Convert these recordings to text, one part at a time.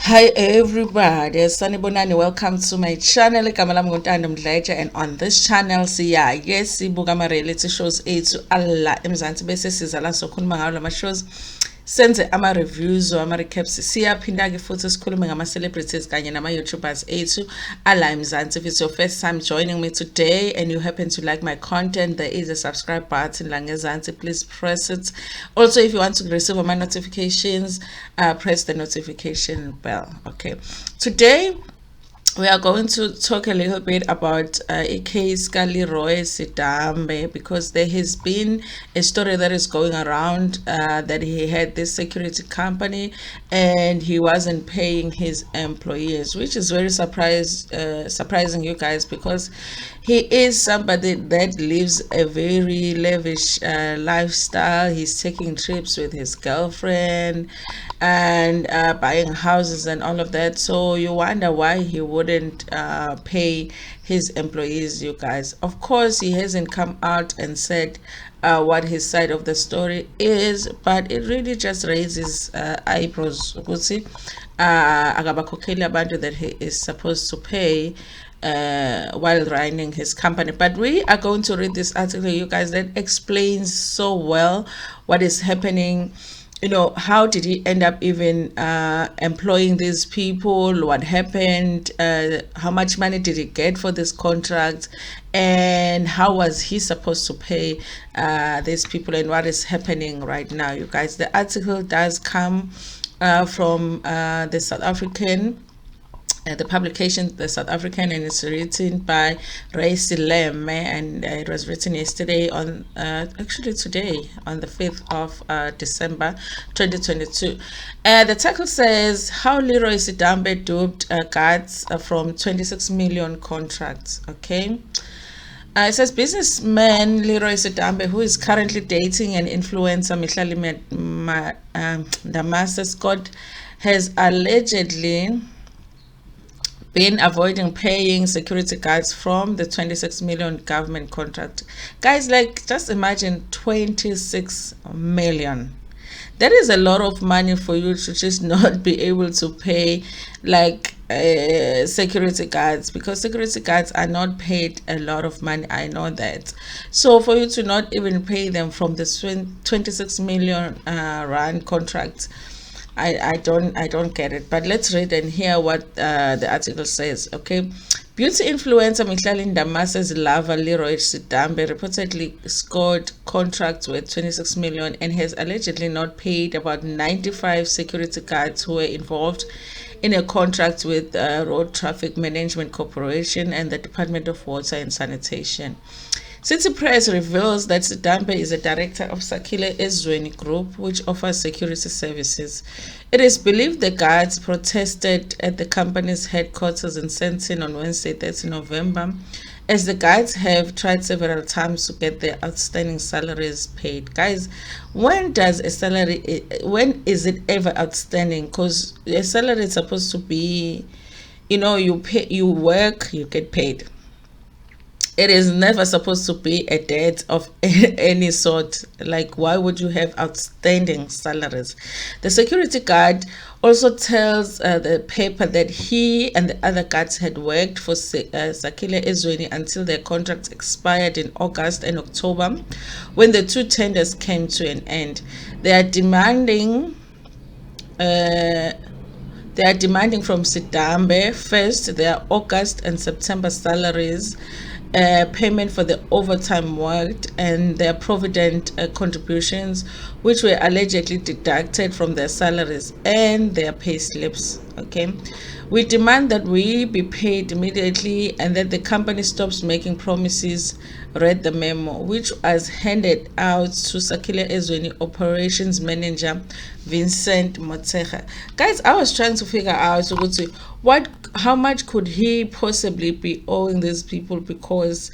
Hi everybody, sanibonani, welcome to my channel. Igama lami nguNtando Mdletshe, and on this channel sibuka ama reality shows ethu alla eMzansi bese siza la sokhuluma ngawo lama shows, senze ama reviews or ama recaps. Siyaphinda ke futhi sikhulume ngama celebrities kanye nama YouTubers ethu alla eMzansi. If it's your first time joining me today and you happen to like my content, there is a subscribe button la ngezansi, please press it. Also, if you want to receive my notifications, press the notification bell. Okay, today we are going to talk a little bit about a case Leeroy Sidambe, because there has been a story that is going around that he had this security company and he wasn't paying his employees, which is very surprising, you guys, because he is somebody that lives a very lavish lifestyle. He's taking trips with his girlfriend and buying houses and all of that. So you wonder why he wouldn't pay his employees, you guys. Of course, he hasn't come out and said what his side of the story is, but it really just raises eyebrows ukuthi akabakhokheli abantu that he is supposed to pay while running his company. But we are going to read this article, you guys, that explains so well what is happening. You know, how did he end up even employing these people? What happened? How much money did he get for this contract? And how was he supposed to pay these people? And what is happening right now, you guys? The article does come from the South African, the publication, the South African, and it's written by R76M, and it was written yesterday on actually today on the 5th of December 2022. The title says how Leeroy Sidambe duped guards from 26 million contracts. Okay. It says businessman Leeroy Sidambe, who is currently dating an influencer Mdletshe Scott, has allegedly been avoiding paying security guards from the 26 million government contract. Guys, like, just imagine 26 million. That is a lot of money for you to just not be able to pay, like, security guards, because security guards are not paid a lot of money. I know that. So for you to not even pay them from the 26 million rand contract, I don't get it. But let's read and hear what the article says. Okay. Beauty influencer Mdletshe's lover Leeroy Sidambe reportedly scored contracts worth 26 million and has allegedly not paid about 95 security guards who were involved in a contract with Road Traffic Management Corporation and the Department of Water and Sanitation. City Press reveals that Sidambe is a director of Sakile Ezweni Group, which offers security services. It is believed the guards protested at the company's headquarters in Sandton on Wednesday, 30 November, as the guards have tried several times to get their outstanding salaries paid. Guys, when is it ever outstanding? Because a salary is supposed to be, you work, you get paid. It is never supposed to be a debt of any sort. Like, why would you have outstanding salaries? The security guard also tells the paper that he and the other guards had worked for Sakile Ezweni until their contracts expired in August and October, when the two tenders came to an end. They are demanding from Sidambe first their August and September salaries, payment for the overtime worked, and their provident contributions, which were allegedly deducted from their salaries and their pay slips. Okay, we demand that we be paid immediately and that the company stops making promises, read the memo, which was handed out to Sakile Ezweni operations manager Vincent Motsecha. Guys, I was trying to figure out how much could he possibly be owing these people, because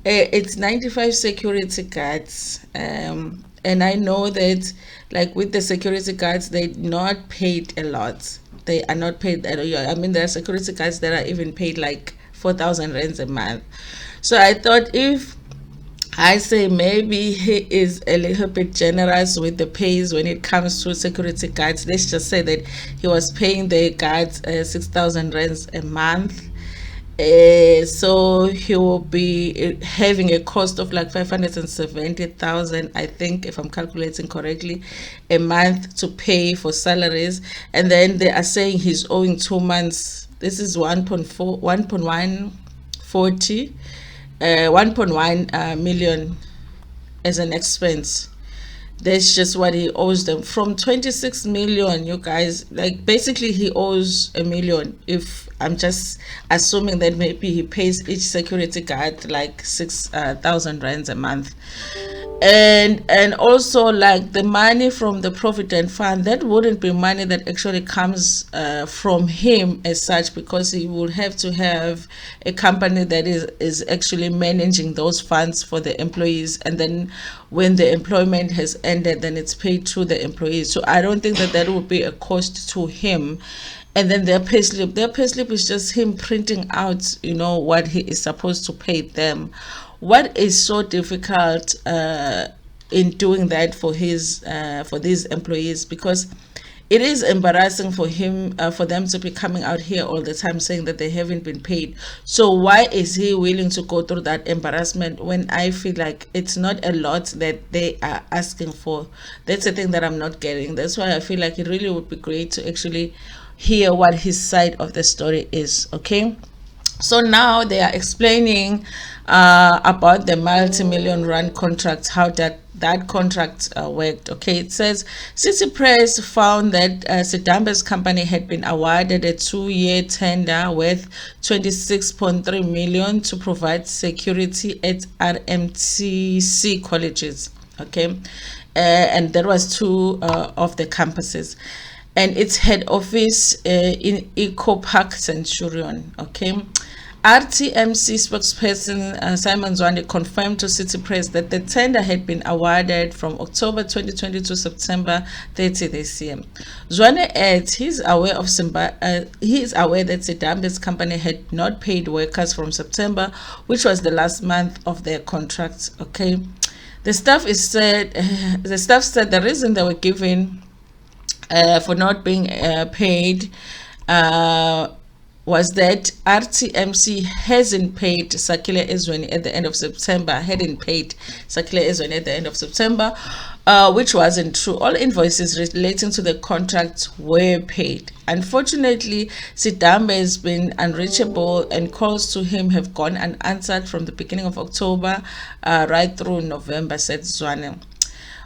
it's 95 security guards, and I know that, like, with the security guards, they're not paid a lot. They are not paid at all. I mean, there are security guards that are even paid like 4,000 rands a month. So I thought, if I say maybe he is a little bit generous with the pays when it comes to security guards. Let's just say that he was paying the guards 6,000 rands a month. So he will be having a cost of like 570,000, I think, if I'm calculating correctly, a month to pay for salaries. And then they are saying he's owing 2 months. This is 1.1 million as an expense. That's just what he owes them from 26 million, you guys. Like basically he owes a million, if I'm just assuming that maybe he pays each security guard like 6,000 rands a month. And also like the money from the provident fund, that wouldn't be money that actually comes from him as such, because he would have to have a company that is actually managing those funds for the employees, and then when the employment has ended, then it's paid to the employees. So I don't think that that would be a cost to him. And then their payslip is just him printing out, you know, what he is supposed to pay them. What is so difficult in doing that for his for these employees? Because it is embarrassing for him, for them to be coming out here all the time saying that they haven't been paid. So why is he willing to go through that embarrassment when I feel like it's not a lot that they are asking for? That's the thing that I'm not getting. That's why I feel like it really would be great to actually hear what his side of the story is. Okay, so now they are explaining about the multi-million rand contract, how that contract worked. Okay, it says City Press found that Sidambe's company had been awarded a 2-year tender worth 26.3 million to provide security at RMTC colleges. Okay, and that was two of the campuses, and its head office in Eco Park Centurion. Okay, RTMC spokesperson Simon Njani confirmed to City Press that the tender had been awarded from October 2020 to September 30 this year. Njani adds he is aware that Sidambe's company had not paid workers from September, which was the last month of their contract. Okay, the staff said the reason they were given for not being paid was that RTMC hasn't paid Sakile Ezweni at the end of September, which wasn't true. All invoices relating to the contract were paid. Unfortunately, Sidambe has been unreachable and calls to him have gone unanswered from the beginning of October right through November, said Zwane.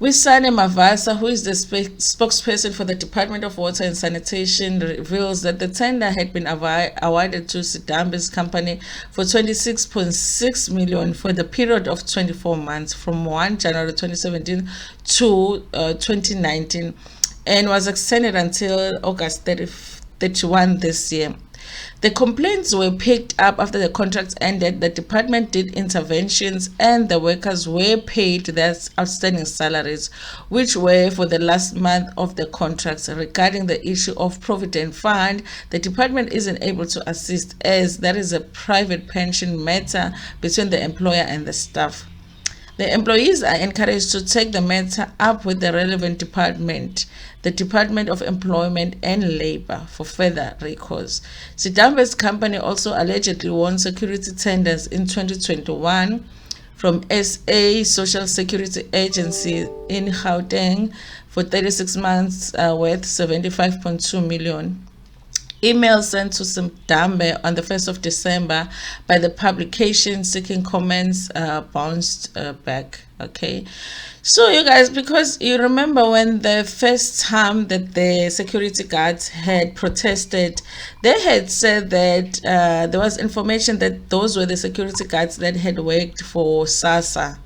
Wisane Mavasa, who is the spokesperson for the Department of Water and Sanitation, reveals that the tender had been awarded to Sidambe's company for 26.6 million for the period of 24 months from 1 January 2017 to 2019, and was extended until August 31 this year. The complaints were picked up after the contract ended. The department did interventions and the workers were paid their outstanding salaries, which were for the last month of the contracts. Regarding the issue of Provident Fund, the department isn't able to assist as that is a private pension matter between the employer and the staff. The employees are encouraged to take the matter up with the relevant department, the Department of Employment and Labor, for further recourse. Sidambe's company also allegedly won security tenders in 2021 from SA Social Security Agency in Gauteng for 36 months worth 75.2 million. Email sent to Sidambe on the 1st of December by the publication seeking comments bounced back. Okay, so you guys, because you remember when the first time that the security guards had protested, they had said that there was information that those were the security guards that had worked for SASSA.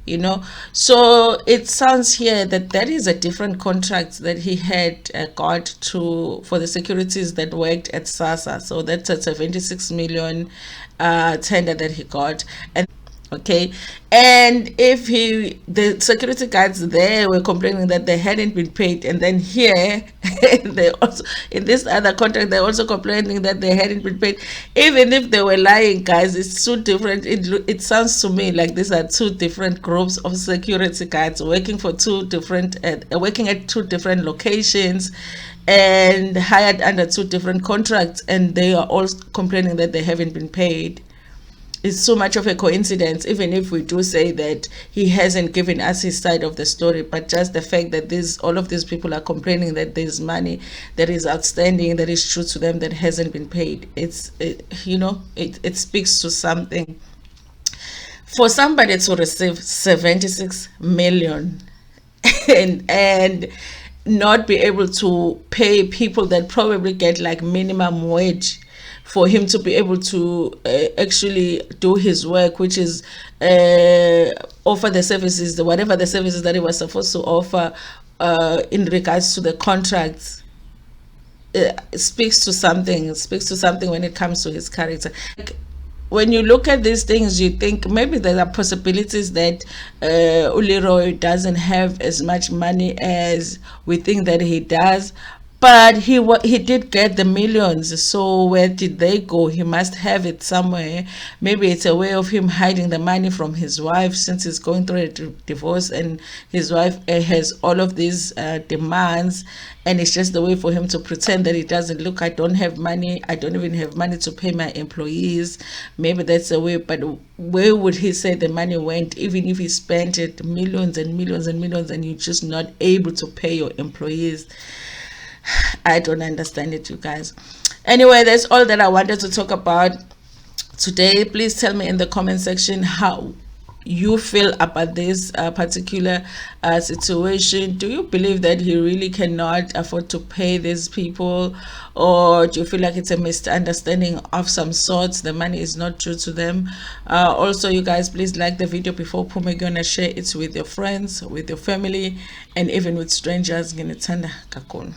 You know, so it sounds here that that is a different contract that he had got for the securities that worked at SASSA. So that's a 76 million tender that he got. And Okay, and if the security guards there were complaining that they hadn't been paid, and then here they also, in this other contract, they're also complaining that they hadn't been paid. Even if they were lying, guys, it's two different, it sounds to me like these are two different groups of security guards working for two different working at two different locations and hired under two different contracts, and they are all complaining that they haven't been paid. It's so much of a coincidence, even if we do say that he hasn't given us his side of the story. But just the fact that all of these people are complaining that there's money that is outstanding, that is true to them, that hasn't been paid, it speaks to something. For somebody to receive 76 million and not be able to pay people that probably get like minimum wage, for him to be able to actually do his work, which is offer the services, whatever the services that he was supposed to offer in regards to the contracts, speaks to something. It speaks to something when it comes to his character. Like, when you look at these things, you think maybe there are possibilities that Leeroy doesn't have as much money as we think that he does. But he did get the millions, so where did they go? He must have it somewhere. Maybe it's a way of him hiding the money from his wife, since he's going through a divorce and his wife has all of these demands, and it's just the way for him to pretend that he doesn't. Look, I don't have money. I don't even have money to pay my employees. Maybe that's a way, but where would he say the money went, even if he spent it millions and millions and millions, and you're just not able to pay your employees? I don't understand it, you guys. Anyway, that's all that I wanted to talk about today. Please tell me in the comment section how you feel about this particular situation. Do you believe that he really cannot afford to pay these people, or do you feel like it's a misunderstanding of some sorts? The money is not true to them. Also, you guys, please like the video before gonna share it with your friends, with your family, and even with strangers. Ntando kakhulu.